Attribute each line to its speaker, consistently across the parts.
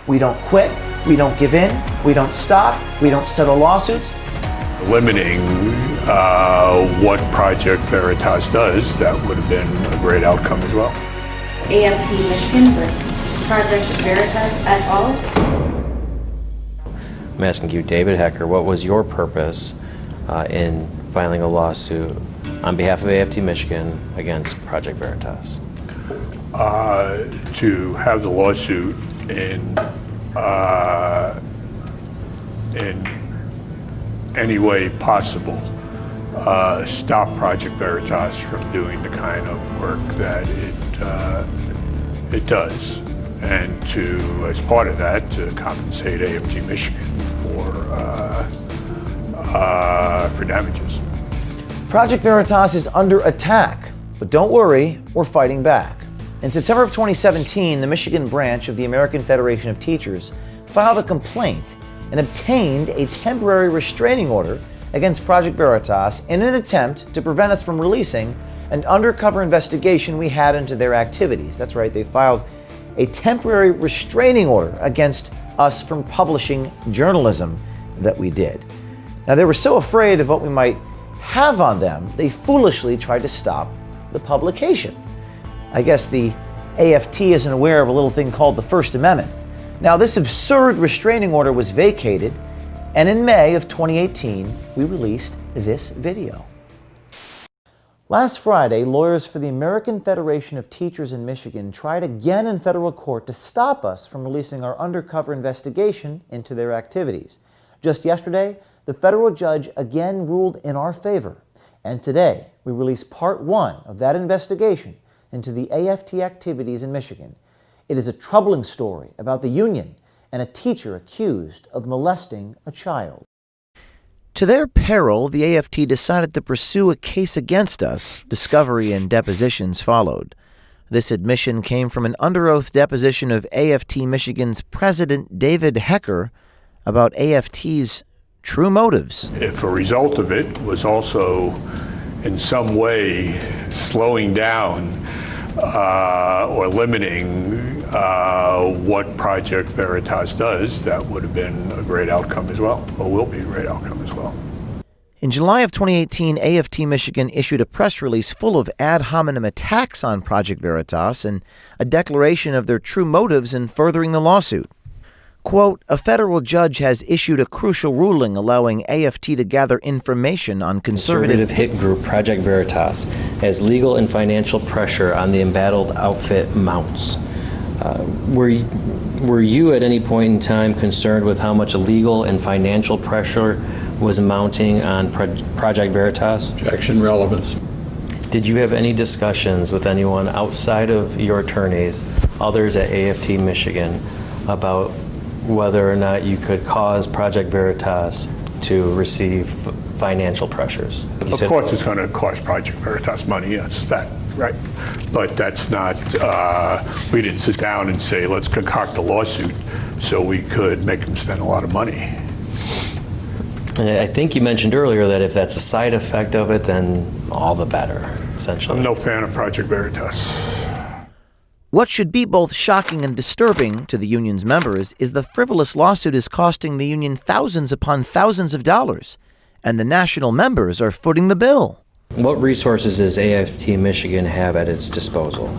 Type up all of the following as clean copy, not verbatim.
Speaker 1: We don't quit, we don't give in, we don't stop, we don't settle lawsuits.
Speaker 2: Limiting what Project Veritas does, that would have been a great outcome as well.
Speaker 3: AFT Michigan versus Project Veritas et al.
Speaker 4: I'm asking you, David Hecker, what was your purpose in filing a lawsuit on behalf of AFT Michigan against Project Veritas?
Speaker 2: To have the lawsuit in any way possible stop Project Veritas from doing the kind of work that it does, and to, as part of that, to compensate AFT Michigan for damages.
Speaker 1: Project Veritas is under attack, but don't worry, we're fighting back. In September of 2017, the Michigan branch of the American Federation of Teachers filed a complaint and obtained a temporary restraining order against Project Veritas in an attempt to prevent us from releasing an undercover investigation we had into their activities. That's right, they filed a temporary restraining order against us from publishing journalism that we did. Now, they were so afraid of what we might have on them, they foolishly tried to stop the publication. I guess the AFT isn't aware of a little thing called the First Amendment. Now, this absurd restraining order was vacated, and in May of 2018, we released this video. Last Friday, lawyers for the American Federation of Teachers in Michigan tried again in federal court to stop us from releasing our undercover investigation into their activities. Just yesterday, the federal judge again ruled in our favor, and today we release part one of that investigation into the AFT activities in Michigan. It is a troubling story about the union and a teacher accused of molesting a child. To their peril, the AFT decided to pursue a case against us. Discovery and depositions followed. This admission came from an under-oath deposition of AFT Michigan's president, David Hecker, about AFT's true motives.
Speaker 2: If a result of it was also in some way slowing down or limiting what Project Veritas does, that would have been a great outcome as well, or will be a great outcome as well.
Speaker 1: In July of 2018, AFT Michigan issued a press release full of ad hominem attacks on Project Veritas and a declaration of their true motives in furthering the lawsuit. Quote, a federal judge has issued a crucial ruling allowing AFT to gather information on conservative
Speaker 4: hit group Project Veritas as legal and financial pressure on the embattled outfit mounts. Were you at any point in time concerned with how much legal and financial pressure was mounting on Project Veritas?
Speaker 5: Objection, relevance.
Speaker 4: Did you have any discussions with anyone outside of your attorneys, others at AFT Michigan, about whether or not you could cause Project Veritas to receive financial pressures?
Speaker 2: Of course it's going to cost Project Veritas money, that's that, right? But that's not, we didn't sit down and say, let's concoct a lawsuit so we could make them spend a lot of money.
Speaker 4: And I think you mentioned earlier that if that's a side effect of it, then all the better, essentially.
Speaker 2: I'm no fan of Project Veritas.
Speaker 1: What should be both shocking and disturbing to the union's members is the frivolous lawsuit is costing the union thousands upon thousands of dollars, and the national members are footing the bill.
Speaker 4: What resources does AFT Michigan have at its disposal?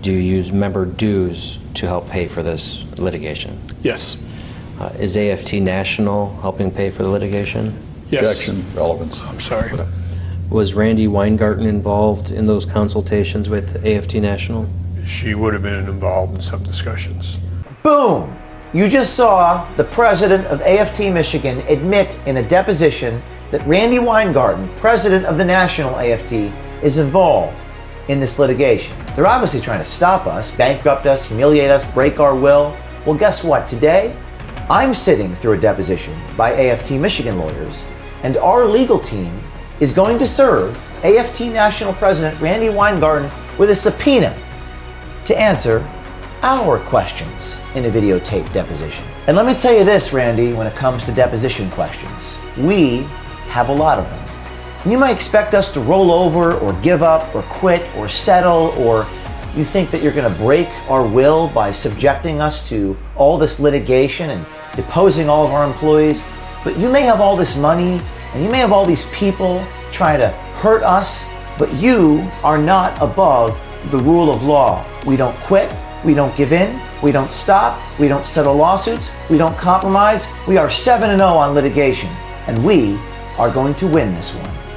Speaker 4: Do you use member dues to help pay for this litigation?
Speaker 2: Yes.
Speaker 4: Is AFT National helping pay for the litigation?
Speaker 2: Yes.
Speaker 5: Objection, relevance.
Speaker 2: I'm sorry.
Speaker 4: Was Randy Weingarten involved in those consultations with AFT National?
Speaker 2: She would have been involved in some discussions.
Speaker 1: Boom! You just saw the president of AFT Michigan admit in a deposition that Randy Weingarten, president of the national AFT, is involved in this litigation. They're obviously trying to stop us, bankrupt us, humiliate us, break our will. Well, guess what? Today, I'm sitting through a deposition by AFT Michigan lawyers, and our legal team is going to serve AFT National President Randy Weingarten with a subpoena to answer our questions in a videotaped deposition. And let me tell you this, Randy, when it comes to deposition questions, we have a lot of them. And you might expect us to roll over or give up or quit or settle or You think that you're going to break our will by subjecting us to all this litigation and deposing all of our employees. But you may have all this money and you may have all these people trying to hurt us, but you are not above the rule of law. We don't quit, we don't give in, we don't stop, we don't settle lawsuits, we don't compromise. We are 7-0 on litigation, and we are going to win this one.